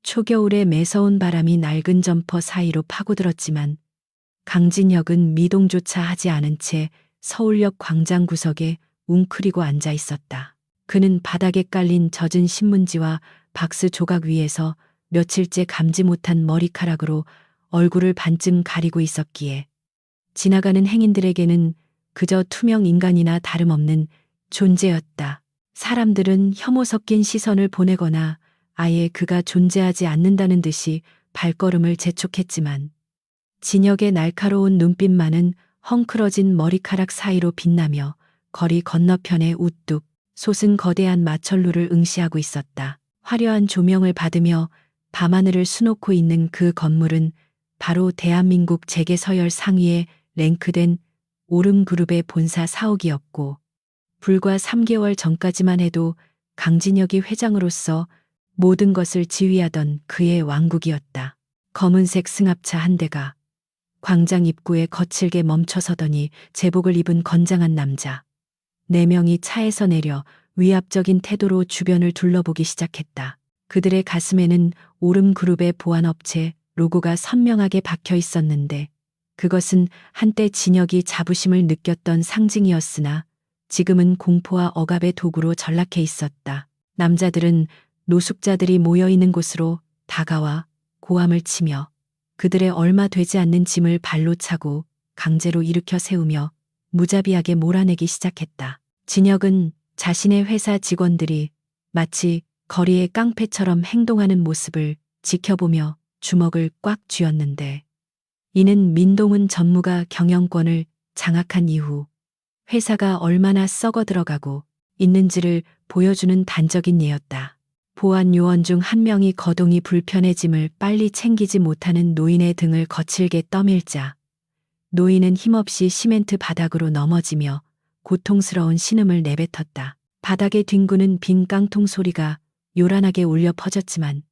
초겨울에 매서운 바람이 낡은 점퍼 사이로 파고들었지만 강진혁은 미동조차 하지 않은 채 서울역 광장 구석에 웅크리고 앉아 있었다. 그는 바닥에 깔린 젖은 신문지와 박스 조각 위에서 며칠째 감지 못한 머리카락으로 얼굴을 반쯤 가리고 있었기에 지나가는 행인들에게는 그저 투명 인간이나 다름없는 존재였다. 사람들은 혐오 섞인 시선을 보내거나 아예 그가 존재하지 않는다는 듯이 발걸음을 재촉했지만 진혁의 날카로운 눈빛만은 헝클어진 머리카락 사이로 빛나며 거리 건너편에 우뚝 솟은 거대한 마천루를 응시하고 있었다. 화려한 조명을 받으며 밤하늘을 수놓고 있는 그 건물은 바로 대한민국 재계서열 상위에 랭크된 오름그룹의 본사 사옥이었고 불과 3개월 전까지만 해도 강진혁이 회장으로서 모든 것을 지휘하던 그의 왕국이었다. 검은색 승합차 한 대가 광장 입구에 거칠게 멈춰서더니 제복을 입은 건장한 남자 4명이 차에서 내려 위압적인 태도로 주변을 둘러보기 시작했다. 그들의 가슴에는 오름그룹의 보안업체 로고가 선명하게 박혀 있었는데 그것은 한때 진혁이 자부심을 느꼈던 상징이었으나 지금은 공포와 억압의 도구로 전락해 있었다. 남자들은 노숙자들이 모여있는 곳으로 다가와 고함을 치며 그들의 얼마 되지 않는 짐을 발로 차고 강제로 일으켜 세우며 무자비하게 몰아내기 시작했다. 진혁은 자신의 회사 직원들이 마치 거리의 깡패처럼 행동하는 모습을 지켜보며 주먹을 꽉 쥐었는데 이는 민동은 전무가 경영권을 장악한 이후 회사가 얼마나 썩어 들어가고 있는지를 보여주는 단적인 예였다. 보안 요원 중 한 명이 거동이 불편해짐을 빨리 챙기지 못하는 노인의 등을 거칠게 떠밀자 노인은 힘없이 시멘트 바닥으로 넘어지며 고통스러운 신음을 내뱉었다. 바닥에 뒹구는 빈 깡통 소리가 요란하게 울려 퍼졌지만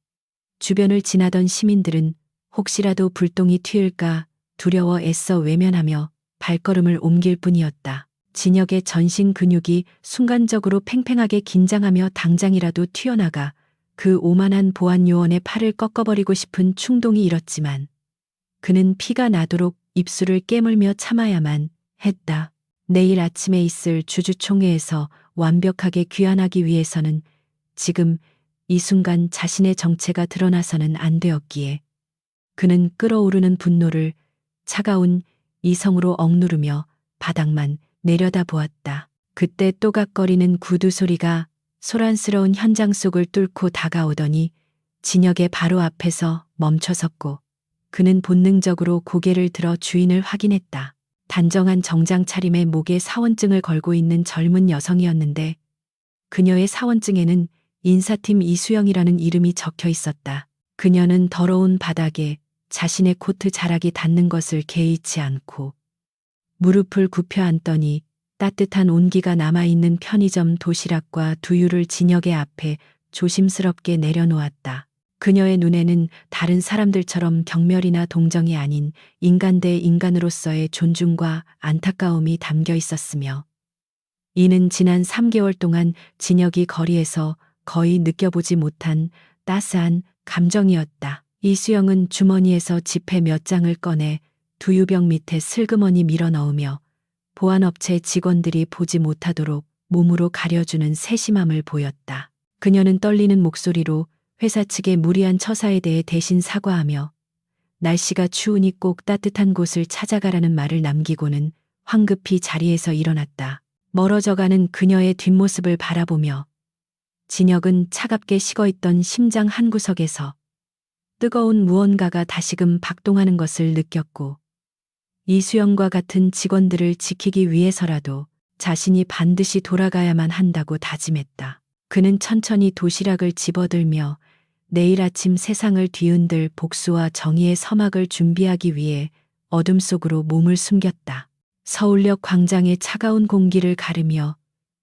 주변을 지나던 시민들은 혹시라도 불똥이 튀을까 두려워 애써 외면하며 발걸음을 옮길 뿐이었다. 진혁의 전신 근육이 순간적으로 팽팽하게 긴장하며 당장이라도 튀어나가 그 오만한 보안 요원의 팔을 꺾어버리고 싶은 충동이 일었지만 그는 피가 나도록 입술을 깨물며 참아야만 했다. 내일 아침에 있을 주주총회에서 완벽하게 귀환하기 위해서는 지금 이 순간 자신의 정체가 드러나서는 안 되었기에 그는 끓어오르는 분노를 차가운 이성으로 억누르며 바닥만 내려다보았다. 그때 또각거리는 구두 소리가 소란스러운 현장 속을 뚫고 다가오더니 진혁의 바로 앞에서 멈춰섰고 그는 본능적으로 고개를 들어 주인을 확인했다. 단정한 정장 차림에 목에 사원증을 걸고 있는 젊은 여성이었는데 그녀의 사원증에는 인사팀 이수영이라는 이름이 적혀 있었다. 그녀는 더러운 바닥에 자신의 코트 자락이 닿는 것을 개의치 않고 무릎을 굽혀 앉더니 따뜻한 온기가 남아있는 편의점 도시락과 두유를 진혁의 앞에 조심스럽게 내려놓았다. 그녀의 눈에는 다른 사람들처럼 경멸이나 동정이 아닌 인간 대 인간으로서의 존중과 안타까움이 담겨 있었으며 이는 지난 3개월 동안 진혁이 거리에서 거의 느껴보지 못한 따스한 감정이었다. 이수영은 주머니에서 지폐 몇 장을 꺼내 두유병 밑에 슬그머니 밀어넣으며 보안업체 직원들이 보지 못하도록 몸으로 가려주는 세심함을 보였다. 그녀는 떨리는 목소리로 회사 측의 무리한 처사에 대해 대신 사과하며 날씨가 추우니 꼭 따뜻한 곳을 찾아가라는 말을 남기고는 황급히 자리에서 일어났다. 멀어져가는 그녀의 뒷모습을 바라보며 진혁은 차갑게 식어있던 심장 한구석에서 뜨거운 무언가가 다시금 박동하는 것을 느꼈고 이수영과 같은 직원들을 지키기 위해서라도 자신이 반드시 돌아가야만 한다고 다짐했다. 그는 천천히 도시락을 집어들며 내일 아침 세상을 뒤흔들 복수와 정의의 서막을 준비하기 위해 어둠 속으로 몸을 숨겼다. 서울역 광장의 차가운 공기를 가르며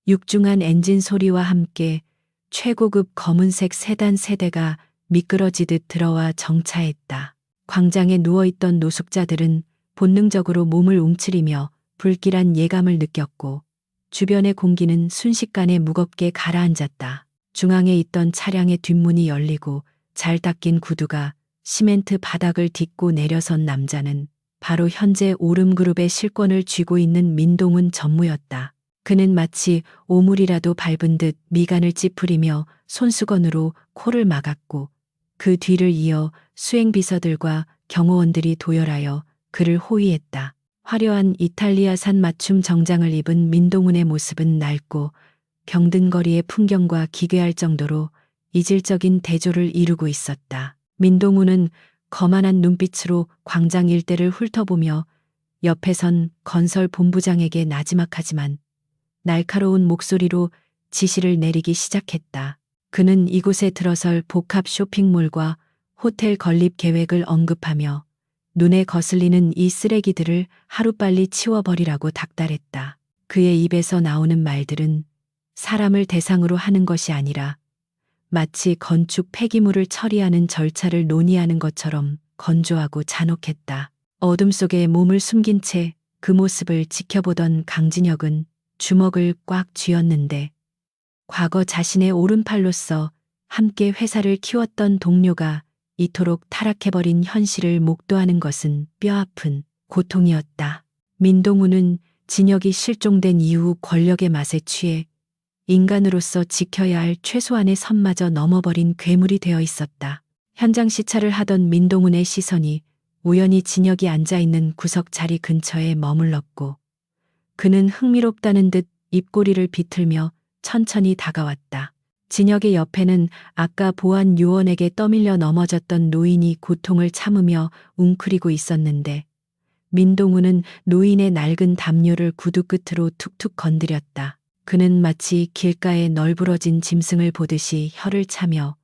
육중한 엔진 소리와 함께 최고급 검은색 세단 세대가 미끄러지듯 들어와 정차했다. 광장에 누워있던 노숙자들은 본능적으로 몸을 움츠리며 불길한 예감을 느꼈고 주변의 공기는 순식간에 무겁게 가라앉았다. 중앙에 있던 차량의 뒷문이 열리고 잘 닦인 구두가 시멘트 바닥을 딛고 내려선 남자는 바로 현재 오름그룹의 실권을 쥐고 있는 민동훈 전무였다. 그는 마치 오물이라도 밟은 듯 미간을 찌푸리며 손수건으로 코를 막았고 그 뒤를 이어 수행비서들과 경호원들이 도열하여 그를 호위했다. 화려한 이탈리아산 맞춤 정장을 입은 민동훈의 모습은 낡고 병든 거리의 풍경과 기괴할 정도로 이질적인 대조를 이루고 있었다. 민동훈은 거만한 눈빛으로 광장 일대를 훑어보며 옆에선 건설 본부장에게 나지막하지만 날카로운 목소리로 지시를 내리기 시작했다. 그는 이곳에 들어설 복합 쇼핑몰과 호텔 건립 계획을 언급하며 눈에 거슬리는 이 쓰레기들을 하루빨리 치워버리라고 닥달했다. 그의 입에서 나오는 말들은 사람을 대상으로 하는 것이 아니라 마치 건축 폐기물을 처리하는 절차를 논의하는 것처럼 건조하고 잔혹했다. 어둠 속에 몸을 숨긴 채 그 모습을 지켜보던 강진혁은 주먹을 꽉 쥐었는데 과거 자신의 오른팔로서 함께 회사를 키웠던 동료가 이토록 타락해버린 현실을 목도하는 것은 뼈아픈 고통이었다. 민동훈은 진혁이 실종된 이후 권력의 맛에 취해 인간으로서 지켜야 할 최소한의 선마저 넘어버린 괴물이 되어 있었다. 현장 시찰을 하던 민동훈의 시선이 우연히 진혁이 앉아있는 구석 자리 근처에 머물렀고 그는 흥미롭다는 듯 입꼬리를 비틀며 천천히 다가왔다. 진혁의 옆에는 아까 보안 요원에게 떠밀려 넘어졌던 노인이 고통을 참으며 웅크리고 있었는데 민동훈은 노인의 낡은 담요를 구두 끝으로 툭툭 건드렸다. 그는 마치 길가에 널브러진 짐승을 보듯이 혀를 차며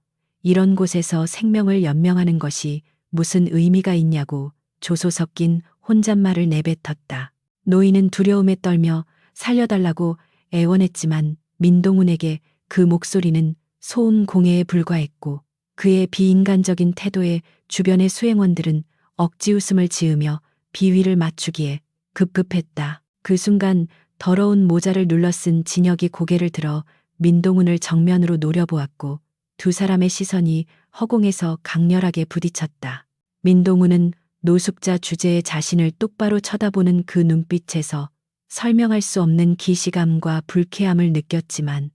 이런 곳에서 생명을 연명하는 것이 무슨 의미가 있냐고 조소 섞인 혼잣말을 내뱉었다. 노인은 두려움에 떨며 살려달라고 애원했지만 민동훈에게 그 목소리는 소음 공해에 불과했고 그의 비인간적인 태도에 주변의 수행원들은 억지 웃음을 지으며 비위를 맞추기에 급급했다. 그 순간 더러운 모자를 눌러쓴 진혁이 고개를 들어 민동훈을 정면으로 노려보았고 두 사람의 시선이 허공에서 강렬하게 부딪혔다. 민동훈은 노숙자 주제의 자신을 똑바로 쳐다보는 그 눈빛에서 설명할 수 없는 기시감과 불쾌함을 느꼈지만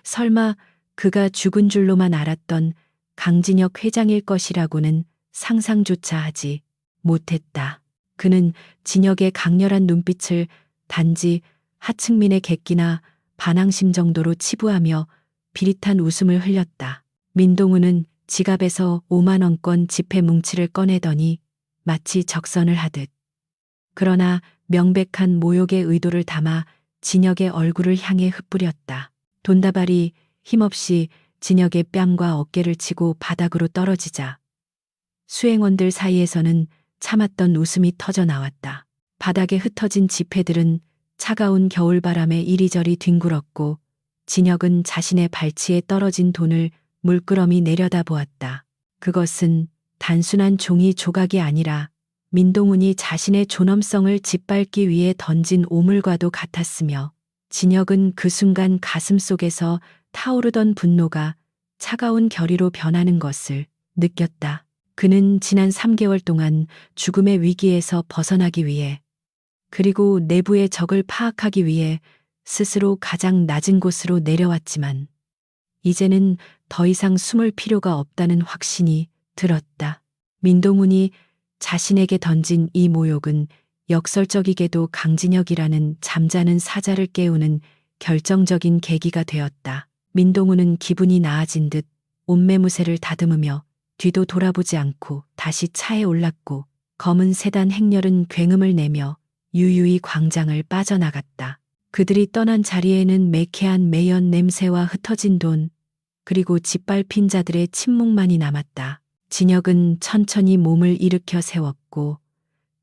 설마 그가 죽은 줄로만 알았던 강진혁 회장일 것이라고는 상상조차 하지 못했다. 그는 진혁의 강렬한 눈빛을 단지 하층민의 객기나 반항심 정도로 치부하며 비릿한 웃음을 흘렸다. 민동훈은 지갑에서 5만 원권 지폐 뭉치를 꺼내더니 마치 적선을 하듯 그러나 명백한 모욕의 의도를 담아 진혁의 얼굴을 향해 흩뿌렸다. 돈다발이 힘없이 진혁의 뺨과 어깨를 치고 바닥으로 떨어지자 수행원들 사이에서는 참았던 웃음이 터져 나왔다. 바닥에 흩어진 지폐들은 차가운 겨울바람에 이리저리 뒹굴었고 진혁은 자신의 발치에 떨어진 돈을 물끄러미 내려다보았다. 그것은 단순한 종이 조각이 아니라 민동훈이 자신의 존엄성을 짓밟기 위해 던진 오물과도 같았으며 진혁은 그 순간 가슴 속에서 타오르던 분노가 차가운 결의로 변하는 것을 느꼈다. 그는 지난 3개월 동안 죽음의 위기에서 벗어나기 위해 그리고 내부의 적을 파악하기 위해 스스로 가장 낮은 곳으로 내려왔지만 이제는 더 이상 숨을 필요가 없다는 확신이 들었다. 민동훈이 자신에게 던진 이 모욕은 역설적이게도 강진혁이라는 잠자는 사자를 깨우는 결정적인 계기가 되었다. 민동훈은 기분이 나아진 듯 옷매무새를 다듬으며 뒤도 돌아보지 않고 다시 차에 올랐고 검은 세단 행렬은 굉음을 내며 유유히 광장을 빠져나갔다. 그들이 떠난 자리에는 매캐한 매연 냄새와 흩어진 돈, 그리고 짓밟힌 자들의 침묵만이 남았다. 진혁은 천천히 몸을 일으켜 세웠고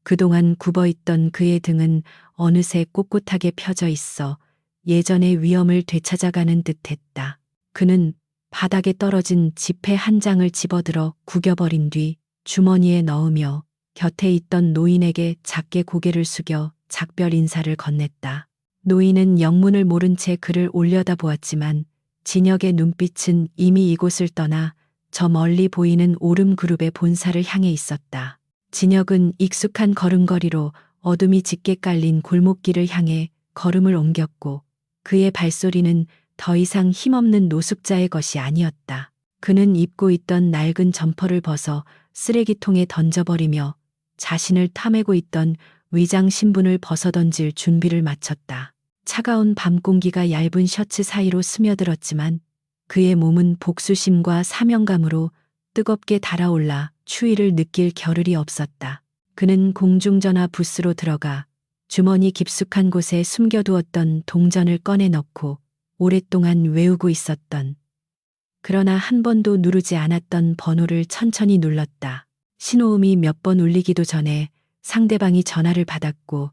그동안 굽어있던 그의 등은 어느새 꼿꼿하게 펴져 있어 예전의 위엄을 되찾아가는 듯했다. 그는 바닥에 떨어진 지폐 한 장을 집어들어 구겨버린 뒤 주머니에 넣으며 곁에 있던 노인에게 작게 고개를 숙여 작별 인사를 건넸다. 노인은 영문을 모른 채 그를 올려다보았지만 진혁의 눈빛은 이미 이곳을 떠나 저 멀리 보이는 오름 그룹의 본사를 향해 있었다. 진혁은 익숙한 걸음걸이로 어둠이 짙게 깔린 골목길을 향해 걸음을 옮겼고 그의 발소리는 더 이상 힘없는 노숙자의 것이 아니었다. 그는 입고 있던 낡은 점퍼를 벗어 쓰레기통에 던져버리며 자신을 탐하고 있던 위장 신분을 벗어던질 준비를 마쳤다. 차가운 밤 공기가 얇은 셔츠 사이로 스며들었지만 그의 몸은 복수심과 사명감으로 뜨겁게 달아올라 추위를 느낄 겨를이 없었다. 그는 공중전화 부스로 들어가 주머니 깊숙한 곳에 숨겨두었던 동전을 꺼내 넣고 오랫동안 외우고 있었던 그러나 한 번도 누르지 않았던 번호를 천천히 눌렀다. 신호음이 몇 번 울리기도 전에 상대방이 전화를 받았고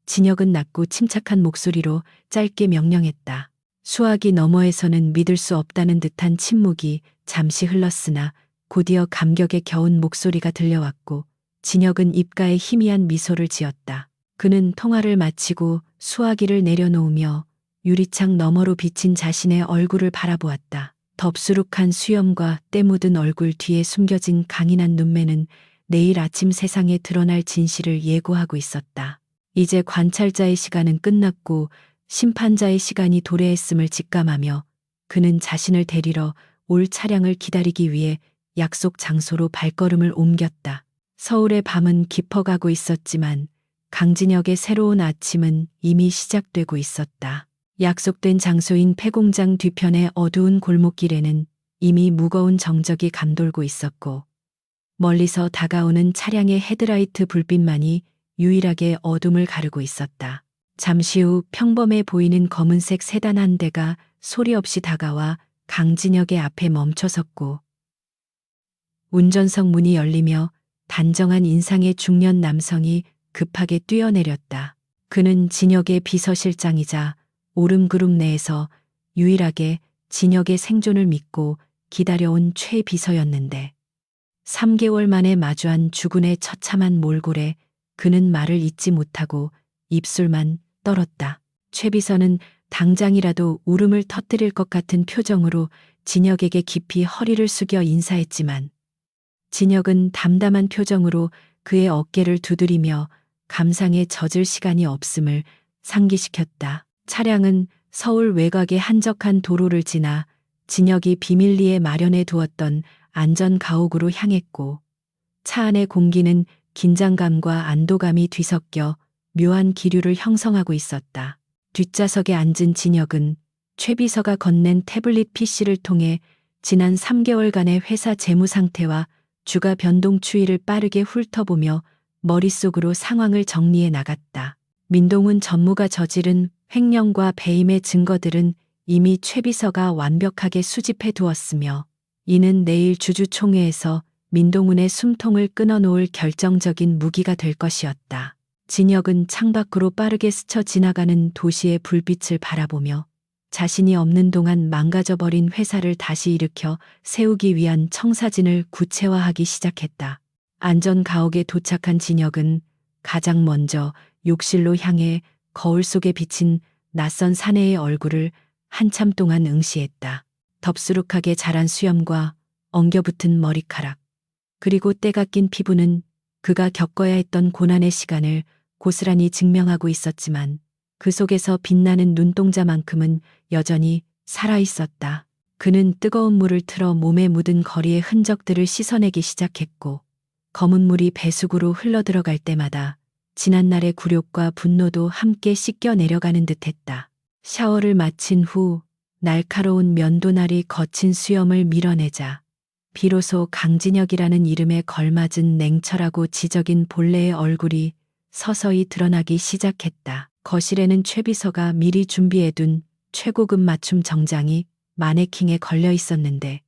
진혁은 낮고 침착한 목소리로 짧게 명령했다. 수화기 너머에서는 믿을 수 없다는 듯한 침묵이 잠시 흘렀으나 곧이어 감격에 겨운 목소리가 들려왔고 진혁은 입가에 희미한 미소를 지었다. 그는 통화를 마치고 수화기를 내려놓으며 유리창 너머로 비친 자신의 얼굴을 바라보았다. 덥수룩한 수염과 때 묻은 얼굴 뒤에 숨겨진 강인한 눈매는 내일 아침 세상에 드러날 진실을 예고하고 있었다. 이제 관찰자의 시간은 끝났고 심판자의 시간이 도래했음을 직감하며 그는 자신을 데리러 올 차량을 기다리기 위해 약속 장소로 발걸음을 옮겼다. 서울의 밤은 깊어가고 있었지만 강진혁의 새로운 아침은 이미 시작되고 있었다. 약속된 장소인 폐공장 뒤편의 어두운 골목길에는 이미 무거운 정적이 감돌고 있었고 멀리서 다가오는 차량의 헤드라이트 불빛만이 유일하게 어둠을 가르고 있었다. 잠시 후 평범해 보이는 검은색 세단 한 대가 소리 없이 다가와 강진혁의 앞에 멈춰섰고 운전석 문이 열리며 단정한 인상의 중년 남성이 급하게 뛰어내렸다. 그는 진혁의 비서실장이자 오름그룹 내에서 유일하게 진혁의 생존을 믿고 기다려온 최 비서였는데 3개월 만에 마주한 주군의 처참한 몰골에 그는 말을 잇지 못하고 입술만 떨었다. 최 비서는 당장이라도 울음을 터뜨릴 것 같은 표정으로 진혁에게 깊이 허리를 숙여 인사했지만 진혁은 담담한 표정으로 그의 어깨를 두드리며 감상에 젖을 시간이 없음을 상기시켰다. 차량은 서울 외곽의 한적한 도로를 지나 진혁이 비밀리에 마련해 두었던 안전 가옥으로 향했고 차 안의 공기는 긴장감과 안도감이 뒤섞여 묘한 기류를 형성하고 있었다. 뒷좌석에 앉은 진혁은 최 비서가 건넨 태블릿 PC를 통해 지난 3개월간의 회사 재무 상태와 주가 변동 추이를 빠르게 훑어보며 머릿속으로 상황을 정리해 나갔다. 민동훈 전무가 저지른 횡령과 배임의 증거들은 이미 최 비서가 완벽하게 수집해 두었으며 이는 내일 주주총회에서 민동훈의 숨통을 끊어놓을 결정적인 무기가 될 것이었다. 진혁은 창밖으로 빠르게 스쳐 지나가는 도시의 불빛을 바라보며 자신이 없는 동안 망가져버린 회사를 다시 일으켜 세우기 위한 청사진을 구체화하기 시작했다. 안전 가옥에 도착한 진혁은 가장 먼저 욕실로 향해 거울 속에 비친 낯선 사내의 얼굴을 한참 동안 응시했다. 덥수룩하게 자란 수염과 엉겨붙은 머리카락, 그리고 때가 낀 피부는 그가 겪어야 했던 고난의 시간을 고스란히 증명하고 있었지만 그 속에서 빛나는 눈동자만큼은 여전히 살아있었다. 그는 뜨거운 물을 틀어 몸에 묻은 거리의 흔적들을 씻어내기 시작했고 검은 물이 배수구로 흘러들어갈 때마다 지난날의 굴욕과 분노도 함께 씻겨 내려가는 듯했다. 샤워를 마친 후 날카로운 면도날이 거친 수염을 밀어내자 비로소 강진혁이라는 이름에 걸맞은 냉철하고 지적인 본래의 얼굴이 서서히 드러나기 시작했다. 거실에는 최 비서가 미리 준비해둔 최고급 맞춤 정장이 마네킹에 걸려 있었는데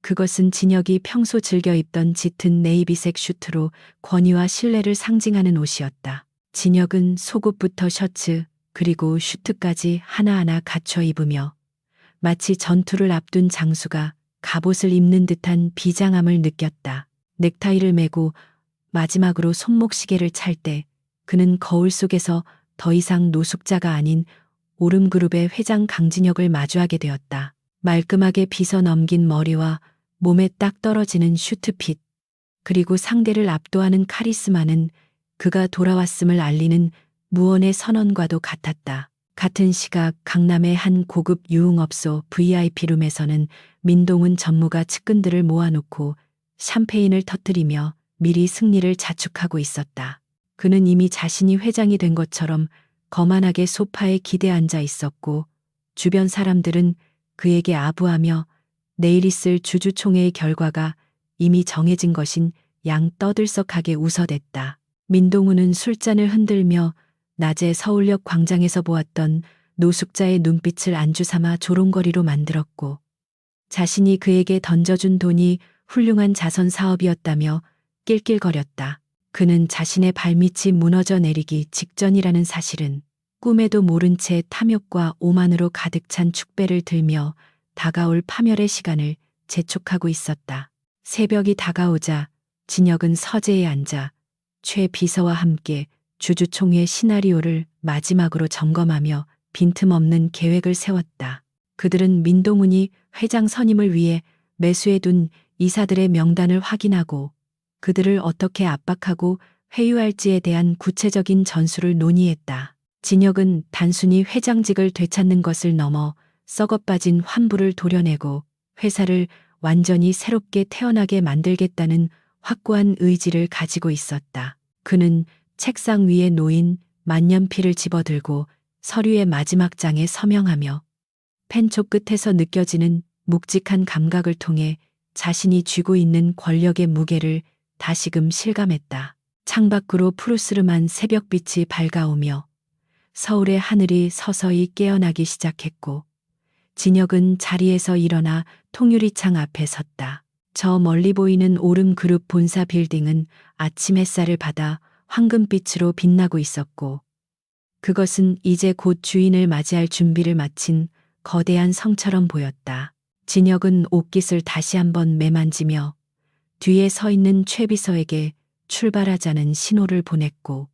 그것은 진혁이 평소 즐겨 입던 짙은 네이비색 슈트로 권위와 신뢰를 상징하는 옷이었다. 진혁은 속옷부터 셔츠 그리고 슈트까지 하나하나 갖춰 입으며 마치 전투를 앞둔 장수가 갑옷을 입는 듯한 비장함을 느꼈다. 넥타이를 매고 마지막으로 손목시계를 찰 때 그는 거울 속에서 더 이상 노숙자가 아닌 오름그룹의 회장 강진혁을 마주하게 되었다. 말끔하게 빗어 넘긴 머리와 몸에 딱 떨어지는 슈트핏, 그리고 상대를 압도하는 카리스마는 그가 돌아왔음을 알리는 무언의 선언과도 같았다. 같은 시각 강남의 한 고급 유흥업소 VIP룸에서는 민동훈 전무가 측근들을 모아놓고 샴페인을 터뜨리며 미리 승리를 자축하고 있었다. 그는 이미 자신이 회장이 된 것처럼 거만하게 소파에 기대 앉아 있었고, 주변 사람들은 그에게 아부하며 내일 있을 주주총회의 결과가 이미 정해진 것인 양 떠들썩하게 웃어댔다. 민동훈은 술잔을 흔들며 낮에 서울역 광장에서 보았던 노숙자의 눈빛을 안주삼아 조롱거리로 만들었고, 자신이 그에게 던져준 돈이 훌륭한 자선 사업이었다며 낄낄거렸다. 그는 자신의 발밑이 무너져 내리기 직전이라는 사실은 꿈에도 모른 채 탐욕과 오만으로 가득 찬 축배를 들며 다가올 파멸의 시간을 재촉하고 있었다. 새벽이 다가오자 진혁은 서재에 앉아 최 비서와 함께 주주총회 시나리오를 마지막으로 점검하며 빈틈없는 계획을 세웠다. 그들은 민동훈이 회장 선임을 위해 매수해둔 이사들의 명단을 확인하고 그들을 어떻게 압박하고 회유할지에 대한 구체적인 전술을 논의했다. 진혁은 단순히 회장직을 되찾는 것을 넘어 썩어빠진 환부를 도려내고 회사를 완전히 새롭게 태어나게 만들겠다는 확고한 의지를 가지고 있었다. 그는 책상 위에 놓인 만년필을 집어들고 서류의 마지막 장에 서명하며 펜초 끝에서 느껴지는 묵직한 감각을 통해 자신이 쥐고 있는 권력의 무게를 다시금 실감했다. 창밖으로 푸르스름한 새벽빛이 밝아오며 서울의 하늘이 서서히 깨어나기 시작했고, 진혁은 자리에서 일어나 통유리창 앞에 섰다. 저 멀리 보이는 오름그룹 본사 빌딩은 아침 햇살을 받아 황금빛으로 빛나고 있었고, 그것은 이제 곧 주인을 맞이할 준비를 마친 거대한 성처럼 보였다. 진혁은 옷깃을 다시 한번 매만지며 뒤에 서 있는 최 비서에게 출발하자는 신호를 보냈고,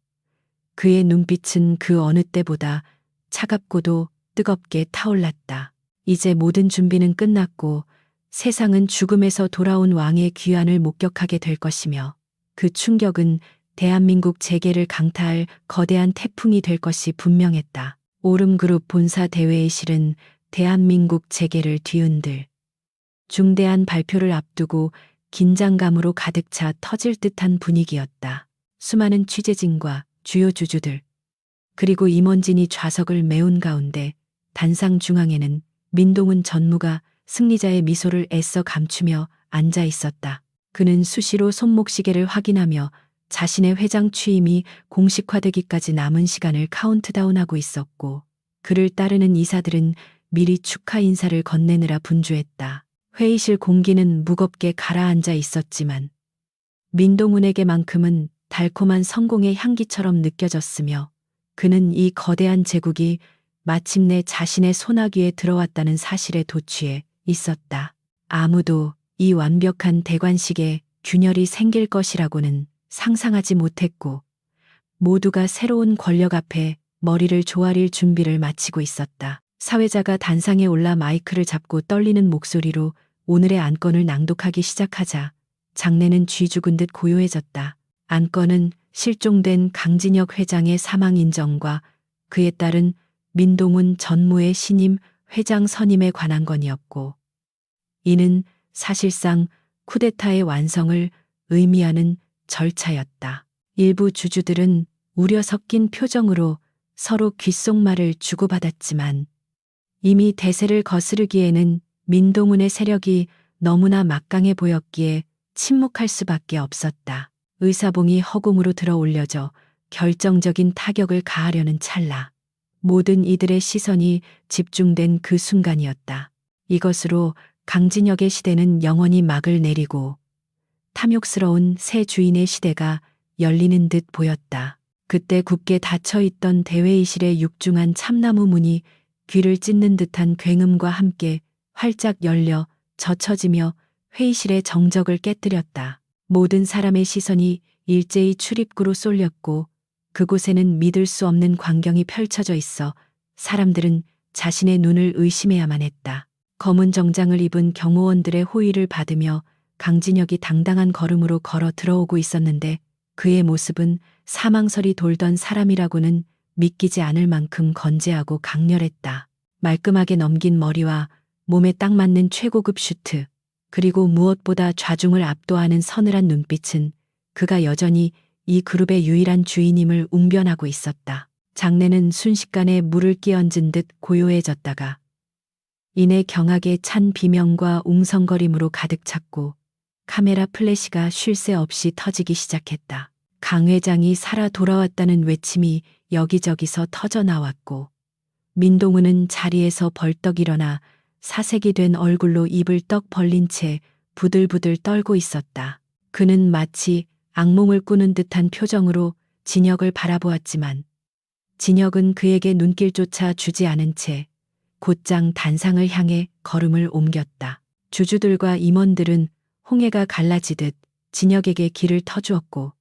그의 눈빛은 그 어느 때보다 차갑고도 뜨겁게 타올랐다. 이제 모든 준비는 끝났고 세상은 죽음에서 돌아온 왕의 귀환을 목격하게 될 것이며, 그 충격은 대한민국 재계를 강타할 거대한 태풍이 될 것이 분명했다. 오름그룹 본사 대회의 실은 대한민국 재계를 뒤흔들 중대한 발표를 앞두고 긴장감으로 가득 차 터질 듯한 분위기였다. 수많은 취재진과 주요 주주들, 그리고 임원진이 좌석을 메운 가운데 단상 중앙에는 민동훈 전무가 승리자의 미소를 애써 감추며 앉아 있었다. 그는 수시로 손목시계를 확인하며 자신의 회장 취임이 공식화되기까지 남은 시간을 카운트다운하고 있었고, 그를 따르는 이사들은 미리 축하 인사를 건네느라 분주했다. 회의실 공기는 무겁게 가라앉아 있었지만 민동훈에게만큼은 달콤한 성공의 향기처럼 느껴졌으며, 그는 이 거대한 제국이 마침내 자신의 손아귀에 들어왔다는 사실에 도취해 있었다. 아무도 이 완벽한 대관식에 균열이 생길 것이라고는 상상하지 못했고, 모두가 새로운 권력 앞에 머리를 조아릴 준비를 마치고 있었다. 사회자가 단상에 올라 마이크를 잡고 떨리는 목소리로 오늘의 안건을 낭독하기 시작하자 장내는 쥐 죽은 듯 고요해졌다. 안건은 실종된 강진혁 회장의 사망 인정과 그에 따른 민동훈 전무의 신임 회장 선임에 관한 건이었고, 이는 사실상 쿠데타의 완성을 의미하는 절차였다. 일부 주주들은 우려 섞인 표정으로 서로 귓속말을 주고받았지만 이미 대세를 거스르기에는 민동훈의 세력이 너무나 막강해 보였기에 침묵할 수밖에 없었다. 의사봉이 허공으로 들어 올려져 결정적인 타격을 가하려는 찰나, 모든 이들의 시선이 집중된 그 순간이었다. 이것으로 강진혁의 시대는 영원히 막을 내리고 탐욕스러운 새 주인의 시대가 열리는 듯 보였다. 그때 굳게 닫혀있던 대회의실의 육중한 참나무 문이 귀를 찢는 듯한 굉음과 함께 활짝 열려 젖혀지며 회의실의 정적을 깨뜨렸다. 모든 사람의 시선이 일제히 출입구로 쏠렸고, 그곳에는 믿을 수 없는 광경이 펼쳐져 있어 사람들은 자신의 눈을 의심해야만 했다. 검은 정장을 입은 경호원들의 호의를 받으며 강진혁이 당당한 걸음으로 걸어 들어오고 있었는데 그의 모습은 사망설이 돌던 사람이라고는 믿기지 않을 만큼 건재하고 강렬했다. 말끔하게 넘긴 머리와 몸에 딱 맞는 최고급 슈트, 그리고 무엇보다 좌중을 압도하는 서늘한 눈빛은 그가 여전히 이 그룹의 유일한 주인임을 웅변하고 있었다. 장내는 순식간에 물을 끼얹은 듯 고요해졌다가 이내 경악에 찬 비명과 웅성거림으로 가득 찼고 카메라 플래시가 쉴 새 없이 터지기 시작했다. 강 회장이 살아 돌아왔다는 외침이 여기저기서 터져 나왔고 민동우는 자리에서 벌떡 일어나 사색이 된 얼굴로 입을 떡 벌린 채 부들부들 떨고 있었다. 그는 마치 악몽을 꾸는 듯한 표정으로 진혁을 바라보았지만 진혁은 그에게 눈길조차 주지 않은 채 곧장 단상을 향해 걸음을 옮겼다. 주주들과 임원들은 홍해가 갈라지듯 진혁에게 길을 터주었고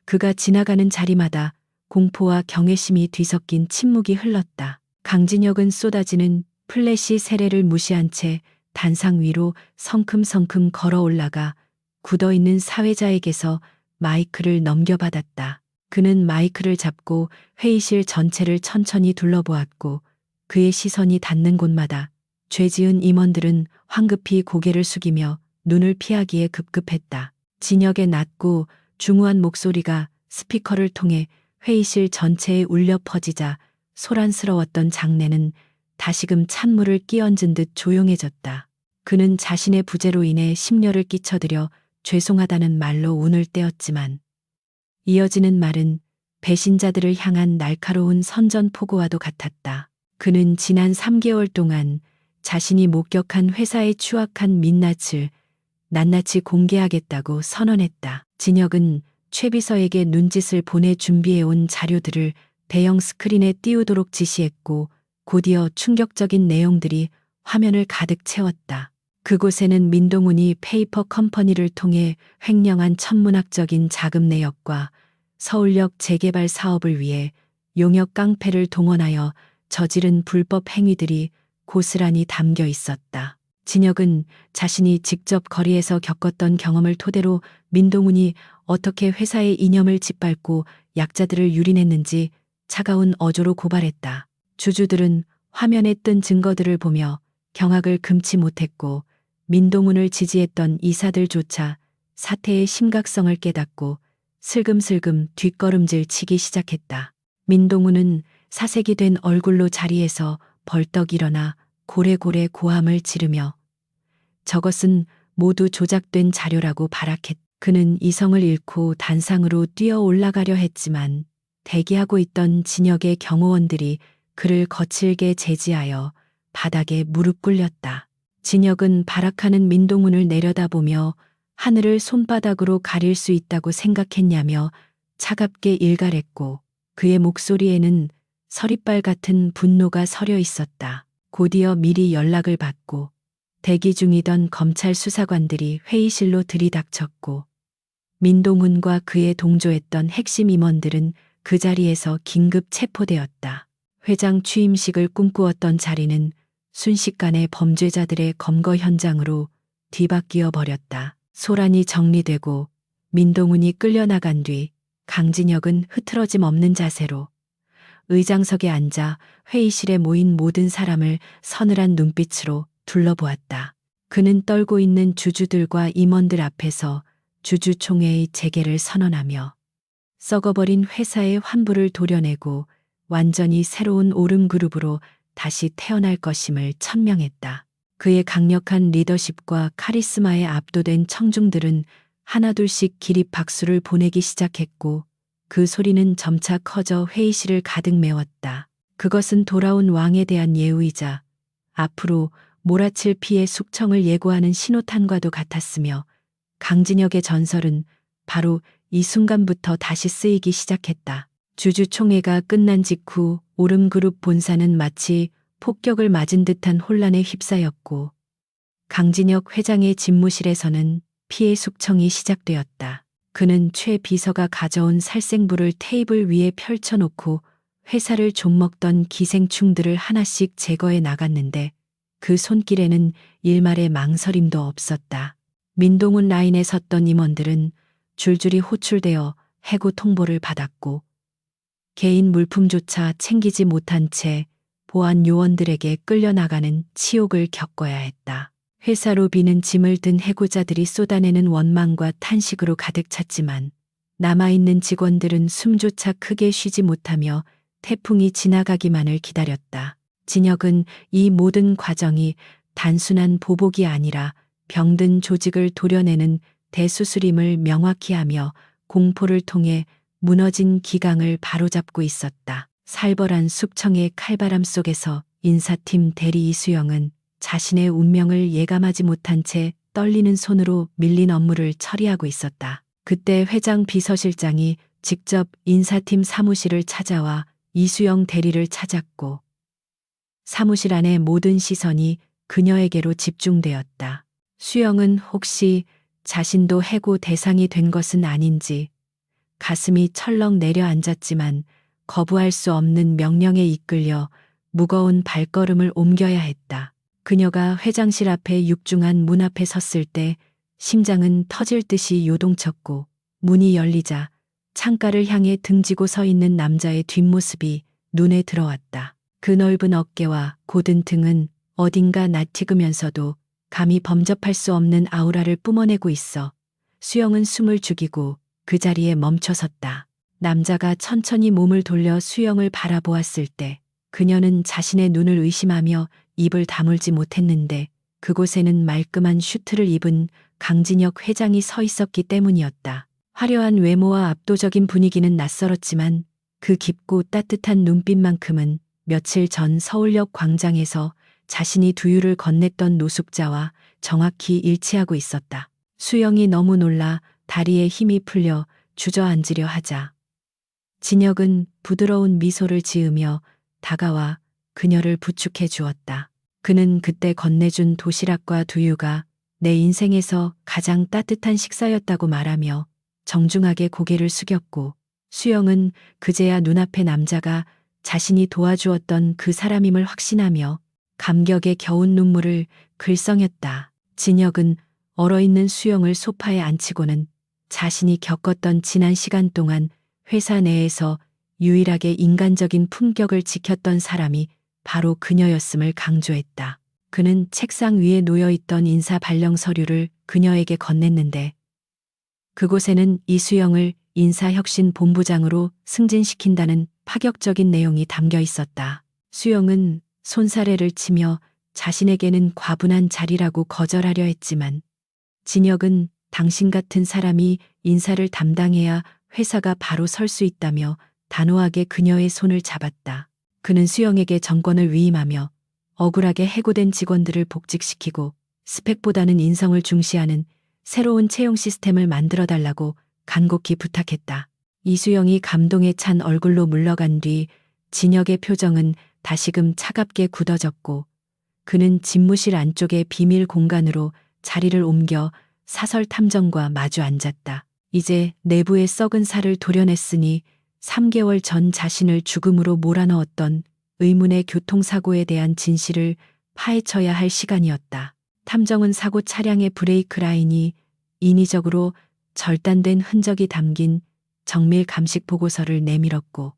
그가 지나가는 자리마다 공포와 경외심이 뒤섞인 침묵이 흘렀다. 강진혁은 쏟아지는 플래시 세례를 무시한 채 단상 위로 성큼성큼 걸어 올라가 굳어있는 사회자에게서 마이크를 넘겨받았다. 그는 마이크를 잡고 회의실 전체를 천천히 둘러보았고 그의 시선이 닿는 곳마다 죄지은 임원들은 황급히 고개를 숙이며 눈을 피하기에 급급했다. 진혁의 낮고 중후한 목소리가 스피커를 통해 회의실 전체에 울려 퍼지자 소란스러웠던 장내는 다시금 찬물을 끼얹은 듯 조용해졌다. 그는 자신의 부재로 인해 심려를 끼쳐드려 죄송하다는 말로 운을 떼었지만 이어지는 말은 배신자들을 향한 날카로운 선전포고와도 같았다. 그는 지난 3개월 동안 자신이 목격한 회사의 추악한 민낯을 낱낱이 공개하겠다고 선언했다. 진혁은 최 비서에게 눈짓을 보내 준비해온 자료들을 대형 스크린에 띄우도록 지시했고 곧이어 충격적인 내용들이 화면을 가득 채웠다. 그곳에는 민동훈이 페이퍼 컴퍼니를 통해 횡령한 천문학적인 자금 내역과 서울역 재개발 사업을 위해 용역 깡패를 동원하여 저지른 불법 행위들이 고스란히 담겨 있었다. 진혁은 자신이 직접 거리에서 겪었던 경험을 토대로 민동훈이 어떻게 회사의 이념을 짓밟고 약자들을 유린했는지 차가운 어조로 고발했다. 주주들은 화면에 뜬 증거들을 보며 경악을 금치 못했고 민동훈을 지지했던 이사들조차 사태의 심각성을 깨닫고 슬금슬금 뒷걸음질 치기 시작했다. 민동훈은 사색이 된 얼굴로 자리에서 벌떡 일어나 고래고래 고함을 지르며 저것은 모두 조작된 자료라고 발악했다. 그는 이성을 잃고 단상으로 뛰어 올라가려 했지만 대기하고 있던 진혁의 경호원들이 그를 거칠게 제지하여 바닥에 무릎 꿇렸다. 진혁은 발악하는 민동훈을 내려다보며 하늘을 손바닥으로 가릴 수 있다고 생각했냐며 차갑게 일갈했고 그의 목소리에는 서리빨 같은 분노가 서려 있었다. 곧이어 미리 연락을 받고 대기 중이던 검찰 수사관들이 회의실로 들이닥쳤고 민동훈과 그에 동조했던 핵심 임원들은 그 자리에서 긴급 체포되었다. 회장 취임식을 꿈꾸었던 자리는 순식간에 범죄자들의 검거 현장으로 뒤바뀌어 버렸다. 소란이 정리되고 민동훈이 끌려나간 뒤 강진혁은 흐트러짐 없는 자세로 의장석에 앉아 회의실에 모인 모든 사람을 서늘한 눈빛으로 둘러보았다. 그는 떨고 있는 주주들과 임원들 앞에서 주주총회의 재개를 선언하며 썩어버린 회사의 환부를 도려내고 완전히 새로운 오름그룹으로 다시 태어날 것임을 천명했다. 그의 강력한 리더십과 카리스마에 압도된 청중들은 하나둘씩 기립 박수를 보내기 시작했고 그 소리는 점차 커져 회의실을 가득 메웠다. 그것은 돌아온 왕에 대한 예우이자 앞으로 몰아칠 피의 숙청을 예고하는 신호탄과도 같았으며 강진혁의 전설은 바로 이 순간부터 다시 쓰이기 시작했다. 주주총회가 끝난 직후 오름그룹 본사는 마치 폭격을 맞은 듯한 혼란에 휩싸였고 강진혁 회장의 집무실에서는 피해 숙청이 시작되었다. 그는 최 비서가 가져온 살생부를 테이블 위에 펼쳐놓고 회사를 좀먹던 기생충들을 하나씩 제거해 나갔는데 그 손길에는 일말의 망설임도 없었다. 민동훈 라인에 섰던 임원들은 줄줄이 호출되어 해고 통보를 받았고 개인 물품조차 챙기지 못한 채 보안 요원들에게 끌려나가는 치욕을 겪어야 했다. 회사로 비는 짐을 든 해고자들이 쏟아내는 원망과 탄식으로 가득 찼지만 남아있는 직원들은 숨조차 크게 쉬지 못하며 태풍이 지나가기만을 기다렸다. 진혁은 이 모든 과정이 단순한 보복이 아니라 병든 조직을 도려내는 대수술임을 명확히 하며 공포를 통해 무너진 기강을 바로잡고 있었다. 살벌한 숙청의 칼바람 속에서 인사팀 대리 이수영은 자신의 운명을 예감하지 못한 채 떨리는 손으로 밀린 업무를 처리하고 있었다. 그때 회장 비서실장이 직접 인사팀 사무실을 찾아와 이수영 대리를 찾았고 사무실 안의 모든 시선이 그녀에게로 집중되었다. 수영은 혹시 자신도 해고 대상이 된 것은 아닌지 가슴이 철렁 내려앉았지만 거부할 수 없는 명령에 이끌려 무거운 발걸음을 옮겨야 했다. 그녀가 회장실 앞에 육중한 문 앞에 섰을 때 심장은 터질 듯이 요동쳤고 문이 열리자 창가를 향해 등지고 서 있는 남자의 뒷모습이 눈에 들어왔다. 그 넓은 어깨와 곧은 등은 어딘가 낯익으면서도 감히 범접할 수 없는 아우라를 뿜어내고 있어 수영은 숨을 죽이고 그 자리에 멈춰섰다. 남자가 천천히 몸을 돌려 수영을 바라보았을 때 그녀는 자신의 눈을 의심하며 입을 다물지 못했는데 그곳에는 말끔한 슈트를 입은 강진혁 회장이 서 있었기 때문이었다. 화려한 외모와 압도적인 분위기는 낯설었지만 그 깊고 따뜻한 눈빛만큼은 며칠 전 서울역 광장에서 자신이 두유를 건넸던 노숙자와 정확히 일치하고 있었다. 수영이 너무 놀라 다리에 힘이 풀려 주저앉으려 하자 진혁은 부드러운 미소를 지으며 다가와 그녀를 부축해 주었다. 그는 그때 건네준 도시락과 두유가 내 인생에서 가장 따뜻한 식사였다고 말하며 정중하게 고개를 숙였고 수영은 그제야 눈앞의 남자가 자신이 도와주었던 그 사람임을 확신하며 감격에 겨운 눈물을 글썽였다. 진혁은 얼어있는 수영을 소파에 앉히고는 자신이 겪었던 지난 시간 동안 회사 내에서 유일하게 인간적인 품격을 지켰던 사람이 바로 그녀였음을 강조했다. 그는 책상 위에 놓여있던 인사 발령 서류를 그녀에게 건넸는데 그곳에는 이수영을 인사혁신본부장으로 승진시킨다는 파격적인 내용이 담겨 있었다. 수영은 손사래를 치며 자신에게는 과분한 자리라고 거절하려 했지만 진혁은 당신 같은 사람이 인사를 담당해야 회사가 바로 설 수 있다며 단호하게 그녀의 손을 잡았다. 그는 수영에게 정권을 위임하며 억울하게 해고된 직원들을 복직시키고 스펙보다는 인성을 중시하는 새로운 채용 시스템을 만들어 달라고 간곡히 부탁했다. 이수영이 감동에 찬 얼굴로 물러간 뒤 진혁의 표정은 다시금 차갑게 굳어졌고 그는 집무실 안쪽의 비밀 공간으로 자리를 옮겨 사설 탐정과 마주 앉았다. 이제 내부의 썩은 살을 도려냈으니 3개월 전 자신을 죽음으로 몰아넣었던 의문의 교통사고에 대한 진실을 파헤쳐야 할 시간이었다. 탐정은 사고 차량의 브레이크 라인이 인위적으로 절단된 흔적이 담긴 정밀 감식 보고서를 내밀었고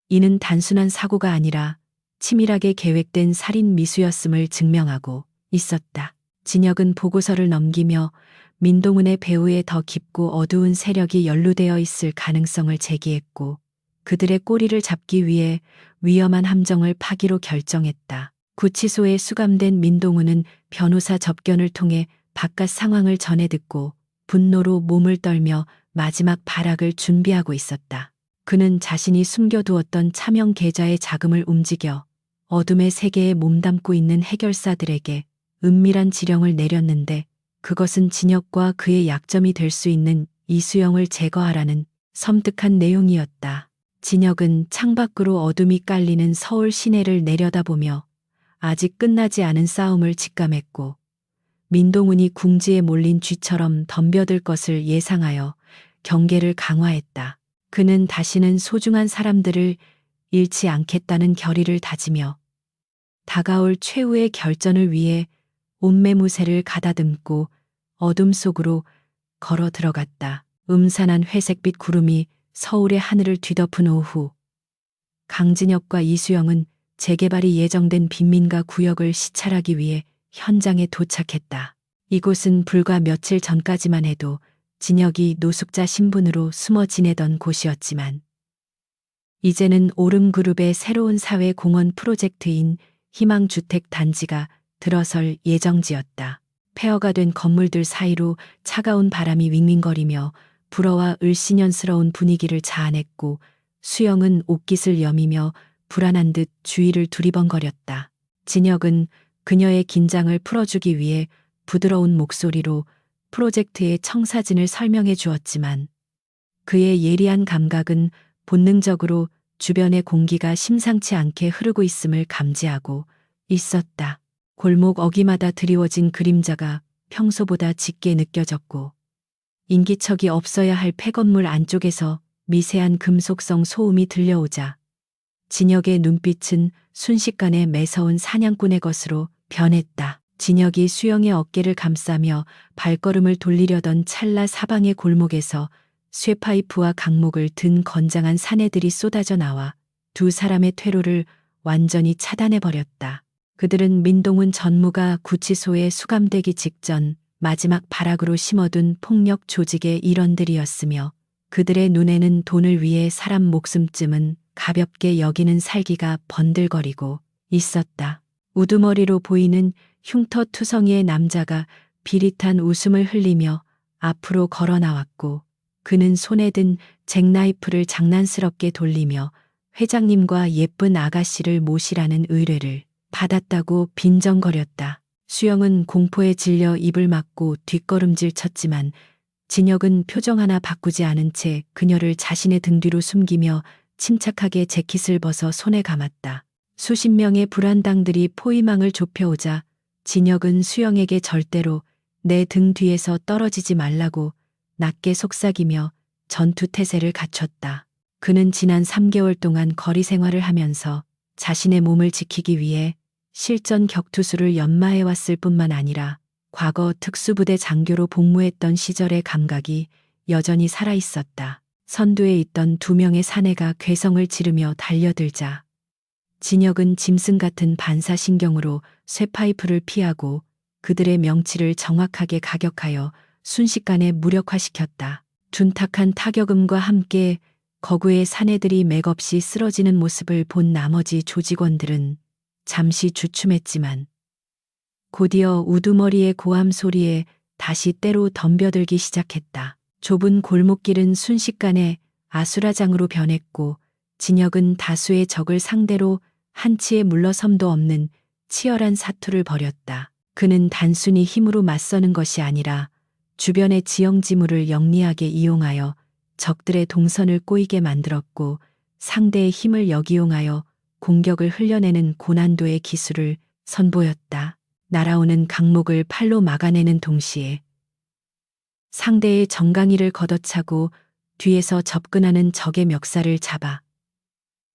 이는 단순한 사고가 아니라 치밀하게 계획된 살인 미수였음을 증명하고 있었다. 진혁은 보고서를 넘기며 민동훈의 배후에 더 깊고 어두운 세력이 연루되어 있을 가능성을 제기했고 그들의 꼬리를 잡기 위해 위험한 함정을 파기로 결정했다. 구치소에 수감된 민동훈은 변호사 접견을 통해 바깥 상황을 전해 듣고 분노로 몸을 떨며 마지막 발악을 준비하고 있었다. 그는 자신이 숨겨두었던 차명 계좌의 자금을 움직여 어둠의 세계에 몸담고 있는 해결사들에게 은밀한 지령을 내렸는데 그것은 진혁과 그의 약점이 될 수 있는 이수영을 제거하라는 섬뜩한 내용이었다. 진혁은 창밖으로 어둠이 깔리는 서울 시내를 내려다보며 아직 끝나지 않은 싸움을 직감했고 민동훈이 궁지에 몰린 쥐처럼 덤벼들 것을 예상하여 경계를 강화했다. 그는 다시는 소중한 사람들을 잃지 않겠다는 결의를 다지며 다가올 최후의 결전을 위해 옷매무새를 가다듬고 어둠 속으로 걸어 들어갔다. 음산한 회색빛 구름이 서울의 하늘을 뒤덮은 오후. 강진혁과 이수영은 재개발이 예정된 빈민가 구역을 시찰하기 위해 현장에 도착했다. 이곳은 불과 며칠 전까지만 해도 진혁이 노숙자 신분으로 숨어 지내던 곳이었지만 이제는 오름그룹의 새로운 사회공헌 프로젝트인 희망주택 단지가 들어설 예정지였다. 폐허가 된 건물들 사이로 차가운 바람이 윙윙거리며 불어와 을씨년스러운 분위기를 자아냈고 수영은 옷깃을 여미며 불안한 듯 주위를 두리번거렸다. 진혁은 그녀의 긴장을 풀어주기 위해 부드러운 목소리로 프로젝트의 청사진을 설명해 주었지만 그의 예리한 감각은 본능적으로 주변의 공기가 심상치 않게 흐르고 있음을 감지하고 있었다. 골목 어귀마다 드리워진 그림자가 평소보다 짙게 느껴졌고 인기척이 없어야 할 폐건물 안쪽에서 미세한 금속성 소음이 들려오자 진혁의 눈빛은 순식간에 매서운 사냥꾼의 것으로 변했다. 진혁이 수영의 어깨를 감싸며 발걸음을 돌리려던 찰나 사방의 골목에서 쇠파이프와 강목을 든 건장한 사내들이 쏟아져 나와 두 사람의 퇴로를 완전히 차단해버렸다. 그들은 민동훈 전무가 구치소에 수감되기 직전 마지막 발악으로 심어둔 폭력 조직의 일원들이었으며 그들의 눈에는 돈을 위해 사람 목숨쯤은 가볍게 여기는 살기가 번들거리고 있었다. 우두머리로 보이는 흉터투성이의 남자가 비릿한 웃음을 흘리며 앞으로 걸어 나왔고 그는 손에 든 잭나이프를 장난스럽게 돌리며 회장님과 예쁜 아가씨를 모시라는 의뢰를 받았다고 빈정거렸다. 수영은 공포에 질려 입을 막고 뒷걸음질 쳤지만 진혁은 표정 하나 바꾸지 않은 채 그녀를 자신의 등 뒤로 숨기며 침착하게 재킷을 벗어 손에 감았다. 수십 명의 불안당들이 포위망을 좁혀오자 진혁은 수영에게 절대로 내 등 뒤에서 떨어지지 말라고 낮게 속삭이며 전투태세를 갖췄다. 그는 지난 3개월 동안 거리 생활을 하면서 자신의 몸을 지키기 위해 실전 격투수를 연마해왔을 뿐만 아니라 과거 특수부대 장교로 복무했던 시절의 감각이 여전히 살아있었다. 선두에 있던 두 명의 사내가 괴성을 지르며 달려들자 진혁은 짐승 같은 반사신경으로 쇠파이프를 피하고 그들의 명치를 정확하게 가격하여 순식간에 무력화시켰다. 둔탁한 타격음과 함께 거구의 사내들이 맥없이 쓰러지는 모습을 본 나머지 조직원들은 잠시 주춤했지만 곧이어 우두머리의 고함 소리에 다시 때로 덤벼들기 시작했다. 좁은 골목길은 순식간에 아수라장으로 변했고 진혁은 다수의 적을 상대로 한치의 물러섬도 없는 치열한 사투를 벌였다. 그는 단순히 힘으로 맞서는 것이 아니라 주변의 지형지물을 영리하게 이용하여 적들의 동선을 꼬이게 만들었고 상대의 힘을 역이용하여 공격을 흘려내는 고난도의 기술을 선보였다. 날아오는 강목을 팔로 막아내는 동시에 상대의 정강이를 걷어차고 뒤에서 접근하는 적의 멱살을 잡아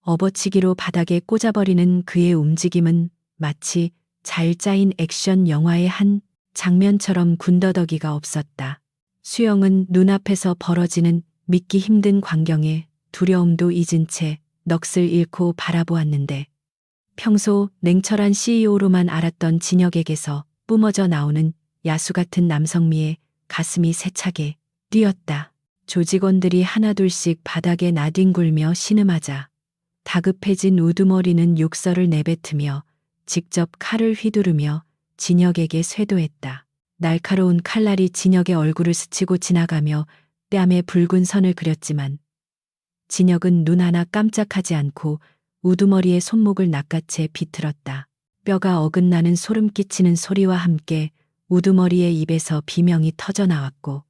업어치기로 바닥에 꽂아버리는 그의 움직임은 마치 잘 짜인 액션 영화의 한 장면처럼 군더더기가 없었다. 수영은 눈앞에서 벌어지는 믿기 힘든 광경에 두려움도 잊은 채 넋을 잃고 바라보았는데 평소 냉철한 CEO로만 알았던 진혁에게서 뿜어져 나오는 야수 같은 남성미에 가슴이 세차게 뛰었다. 조직원들이 하나둘씩 바닥에 나뒹굴며 신음하자 다급해진 우두머리는 욕설을 내뱉으며 직접 칼을 휘두르며 진혁에게 쇄도했다. 날카로운 칼날이 진혁의 얼굴을 스치고 지나가며 뺨에 붉은 선을 그렸지만 진혁은 눈 하나 깜짝하지 않고 우두머리의 손목을 낚아채 비틀었다. 뼈가 어긋나는 소름 끼치는 소리와 함께 우두머리의 입에서 비명이 터져 나왔고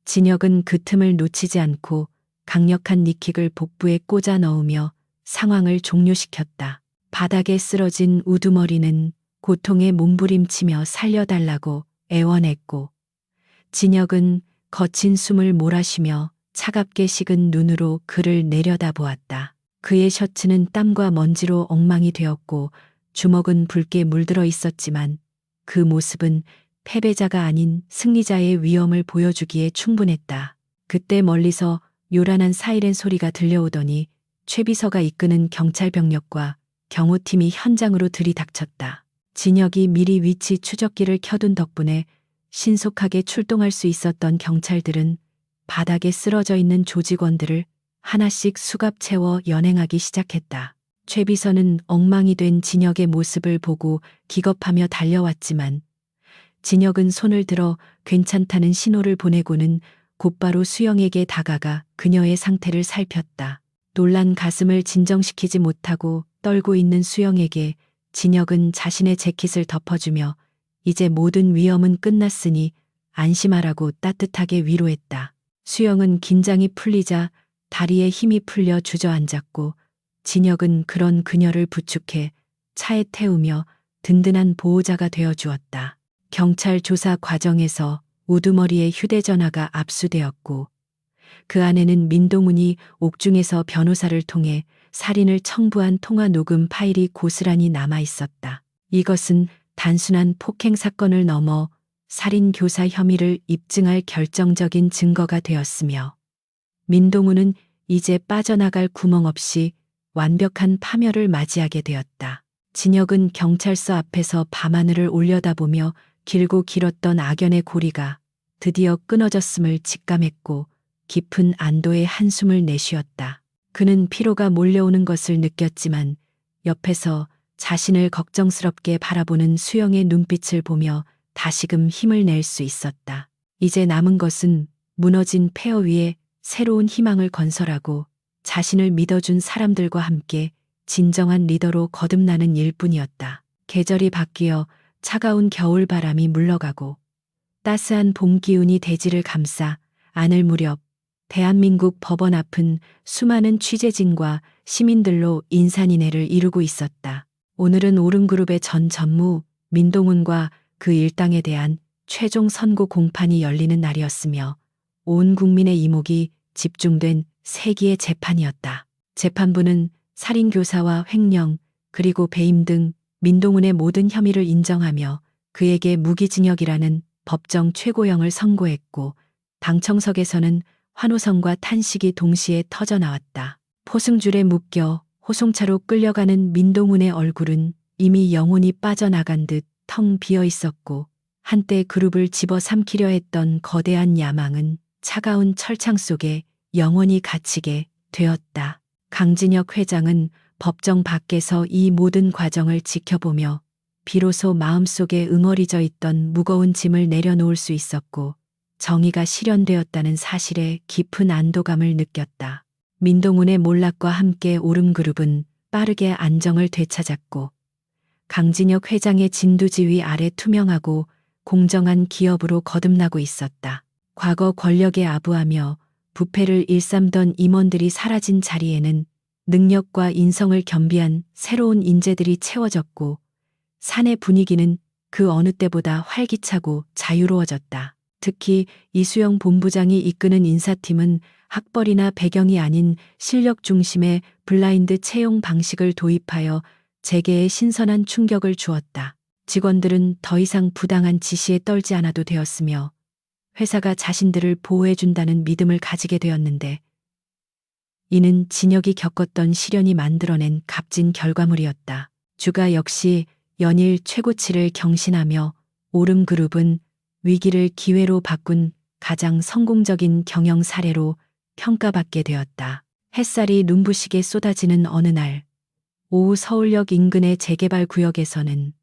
진혁은 그 틈을 놓치지 않고 강력한 니킥을 복부에 꽂아 넣으며 상황을 종료시켰다. 바닥에 쓰러진 우두머리는 고통에 몸부림치며 살려달라고 애원했고 진혁은 거친 숨을 몰아쉬며 차갑게 식은 눈으로 그를 내려다보았다. 그의 셔츠는 땀과 먼지로 엉망이 되었고 주먹은 붉게 물들어 있었지만 그 모습은 패배자가 아닌 승리자의 위엄을 보여주기에 충분했다. 그때 멀리서 요란한 사이렌 소리가 들려오더니 최 비서가 이끄는 경찰 병력과 경호팀이 현장으로 들이닥쳤다. 진혁이 미리 위치 추적기를 켜둔 덕분에 신속하게 출동할 수 있었던 경찰들은 바닥에 쓰러져 있는 조직원들을 하나씩 수갑 채워 연행하기 시작했다. 최 비서는 엉망이 된 진혁의 모습을 보고 기겁하며 달려왔지만 진혁은 손을 들어 괜찮다는 신호를 보내고는 곧바로 수영에게 다가가 그녀의 상태를 살폈다. 놀란 가슴을 진정시키지 못하고 떨고 있는 수영에게 진혁은 자신의 재킷을 덮어주며 이제 모든 위험은 끝났으니 안심하라고 따뜻하게 위로했다. 수영은 긴장이 풀리자 다리에 힘이 풀려 주저앉았고 진혁은 그런 그녀를 부축해 차에 태우며 든든한 보호자가 되어 주었다. 경찰 조사 과정에서 우두머리의 휴대전화가 압수되었고 그 안에는 민동훈이 옥중에서 변호사를 통해 살인을 청부한 통화 녹음 파일이 고스란히 남아 있었다. 이것은 단순한 폭행 사건을 넘어 살인 교사 혐의를 입증할 결정적인 증거가 되었으며 민동훈은 이제 빠져나갈 구멍 없이 완벽한 파멸을 맞이하게 되었다. 진혁은 경찰서 앞에서 밤하늘을 올려다보며 길고 길었던 악연의 고리가 드디어 끊어졌음을 직감했고 깊은 안도의 한숨을 내쉬었다. 그는 피로가 몰려오는 것을 느꼈지만 옆에서 자신을 걱정스럽게 바라보는 수영의 눈빛을 보며 다시금 힘을 낼 수 있었다. 이제 남은 것은 무너진 폐허 위에 새로운 희망을 건설하고 자신을 믿어준 사람들과 함께 진정한 리더로 거듭나는 일뿐이었다. 계절이 바뀌어 차가운 겨울 바람이 물러가고 따스한 봄 기운이 대지를 감싸 안을 무렵 대한민국 법원 앞은 수많은 취재진과 시민들로 인산인해를 이루고 있었다. 오늘은 오름그룹의 전 전무 민동훈과 그 일당에 대한 최종 선고 공판이 열리는 날이었으며 온 국민의 이목이 집중된 세기의 재판이었다. 재판부는 살인교사와 횡령 그리고 배임 등 민동훈의 모든 혐의를 인정하며 그에게 무기징역이라는 법정 최고형을 선고했고 방청석에서는 환호성과 탄식이 동시에 터져나왔다. 포승줄에 묶여 호송차로 끌려가는 민동훈의 얼굴은 이미 영혼이 빠져나간 듯 텅 비어 있었고 한때 그룹을 집어삼키려 했던 거대한 야망은 차가운 철창 속에 영원히 갇히게 되었다. 강진혁 회장은 법정 밖에서 이 모든 과정을 지켜보며 비로소 마음속에 응어리져 있던 무거운 짐을 내려놓을 수 있었고 정의가 실현되었다는 사실에 깊은 안도감을 느꼈다. 민동훈의 몰락과 함께 오름그룹은 빠르게 안정을 되찾았고 강진혁 회장의 진두지휘 아래 투명하고 공정한 기업으로 거듭나고 있었다. 과거 권력에 아부하며 부패를 일삼던 임원들이 사라진 자리에는 능력과 인성을 겸비한 새로운 인재들이 채워졌고 사내 분위기는 그 어느 때보다 활기차고 자유로워졌다. 특히 이수영 본부장이 이끄는 인사팀은 학벌이나 배경이 아닌 실력 중심의 블라인드 채용 방식을 도입하여 재계에 신선한 충격을 주었다. 직원들은 더 이상 부당한 지시에 떨지 않아도 되었으며 회사가 자신들을 보호해준다는 믿음을 가지게 되었는데 이는 진혁이 겪었던 시련이 만들어낸 값진 결과물이었다. 주가 역시 연일 최고치를 경신하며 오름그룹은 위기를 기회로 바꾼 가장 성공적인 경영 사례로 평가받게 되었다. 햇살이 눈부시게 쏟아지는 어느 날 오후 서울역 인근의 재개발 구역에서는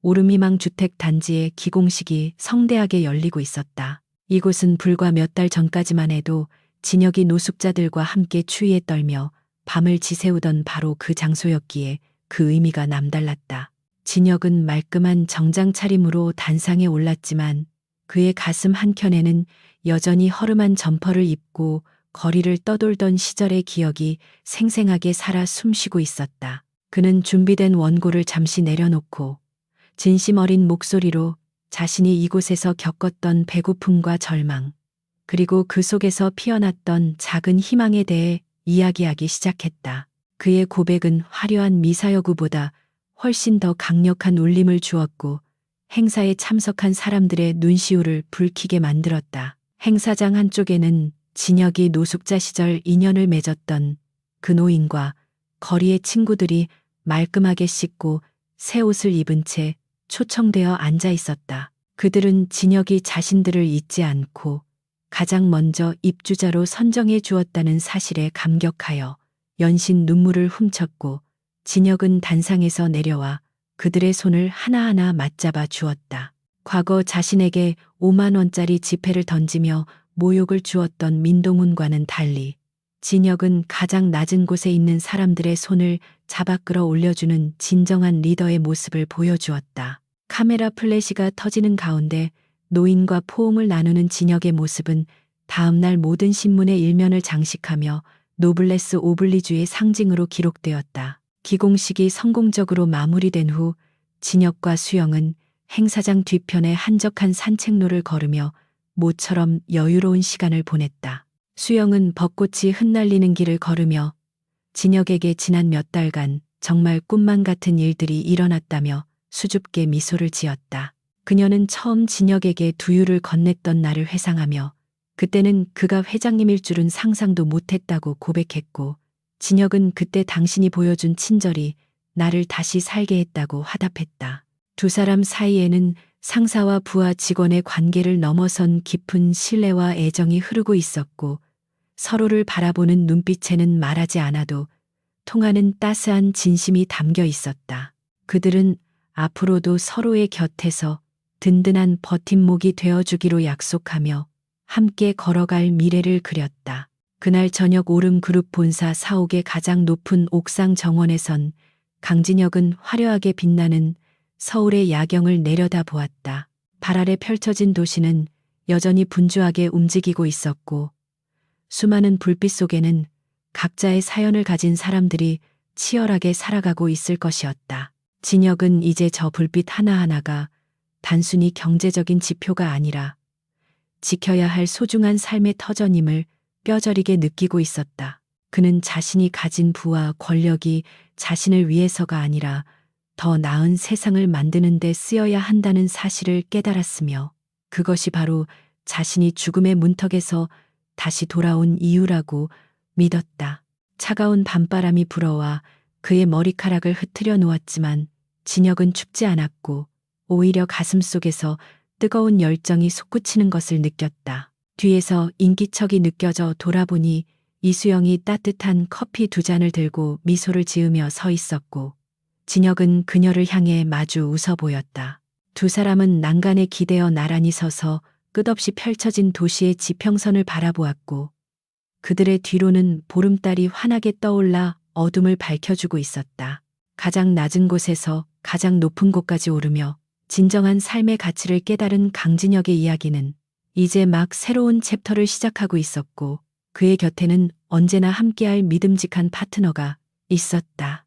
오름희망 주택 단지의 기공식이 성대하게 열리고 있었다. 이곳은 불과 몇 달 전까지만 해도 진혁이 노숙자들과 함께 추위에 떨며 밤을 지새우던 바로 그 장소였기에 그 의미가 남달랐다. 진혁은 말끔한 정장 차림으로 단상에 올랐지만 그의 가슴 한켠에는 여전히 허름한 점퍼를 입고 거리를 떠돌던 시절의 기억이 생생하게 살아 숨쉬고 있었다. 그는 준비된 원고를 잠시 내려놓고 진심 어린 목소리로 자신이 이곳에서 겪었던 배고픔과 절망, 그리고 그 속에서 피어났던 작은 희망에 대해 이야기하기 시작했다. 그의 고백은 화려한 미사여구보다 훨씬 더 강력한 울림을 주었고 행사에 참석한 사람들의 눈시울을 붉히게 만들었다. 행사장 한쪽에는 진혁이 노숙자 시절 인연을 맺었던 그 노인과 거리의 친구들이 말끔하게 씻고 새 옷을 입은 채 초청되어 앉아 있었다. 그들은 진혁이 자신들을 잊지 않고 가장 먼저 입주자로 선정해 주었다는 사실에 감격하여 연신 눈물을 훔쳤고 진혁은 단상에서 내려와 그들의 손을 하나하나 맞잡아 주었다. 과거 자신에게 5만 원짜리 지폐를 던지며 모욕을 주었던 민동훈과는 달리 진혁은 가장 낮은 곳에 있는 사람들의 손을 잡아 끌어 올려주는 진정한 리더의 모습을 보여주었다. 카메라 플래시가 터지는 가운데 노인과 포옹을 나누는 진혁의 모습은 다음날 모든 신문의 일면을 장식하며 노블레스 오블리주의 상징으로 기록되었다. 기공식이 성공적으로 마무리된 후 진혁과 수영은 행사장 뒤편의 한적한 산책로를 걸으며 모처럼 여유로운 시간을 보냈다. 수영은 벚꽃이 흩날리는 길을 걸으며 진혁에게 지난 몇 달간 정말 꿈만 같은 일들이 일어났다며 수줍게 미소를 지었다. 그녀는 처음 진혁에게 두유를 건넸던 날을 회상하며 그때는 그가 회장님일 줄은 상상도 못했다고 고백했고 진혁은 그때 당신이 보여준 친절이 나를 다시 살게 했다고 화답했다. 두 사람 사이에는 상사와 부하 직원의 관계를 넘어선 깊은 신뢰와 애정이 흐르고 있었고 서로를 바라보는 눈빛에는 말하지 않아도 통하는 따스한 진심이 담겨 있었다. 그들은 앞으로도 서로의 곁에서 든든한 버팀목이 되어주기로 약속하며 함께 걸어갈 미래를 그렸다. 그날 저녁 오름그룹 본사 사옥의 가장 높은 옥상 정원에선 강진혁은 화려하게 빛나는 서울의 야경을 내려다보았다. 발 아래 펼쳐진 도시는 여전히 분주하게 움직이고 있었고 수많은 불빛 속에는 각자의 사연을 가진 사람들이 치열하게 살아가고 있을 것이었다. 진혁은 이제 저 불빛 하나하나가 단순히 경제적인 지표가 아니라 지켜야 할 소중한 삶의 터전임을 뼈저리게 느끼고 있었다. 그는 자신이 가진 부와 권력이 자신을 위해서가 아니라 더 나은 세상을 만드는 데 쓰여야 한다는 사실을 깨달았으며 그것이 바로 자신이 죽음의 문턱에서 다시 돌아온 이유라고 믿었다. 차가운 밤바람이 불어와 그의 머리카락을 흩트려 놓았지만 진혁은 춥지 않았고 오히려 가슴속에서 뜨거운 열정이 솟구치는 것을 느꼈다. 뒤에서 인기척이 느껴져 돌아보니 이수영이 따뜻한 커피 두 잔을 들고 미소를 지으며 서 있었고 진혁은 그녀를 향해 마주 웃어 보였다. 두 사람은 난간에 기대어 나란히 서서 끝없이 펼쳐진 도시의 지평선을 바라보았고 그들의 뒤로는 보름달이 환하게 떠올라 어둠을 밝혀주고 있었다. 가장 낮은 곳에서 가장 높은 곳까지 오르며 진정한 삶의 가치를 깨달은 강진혁의 이야기는 이제 막 새로운 챕터를 시작하고 있었고 그의 곁에는 언제나 함께할 믿음직한 파트너가 있었다.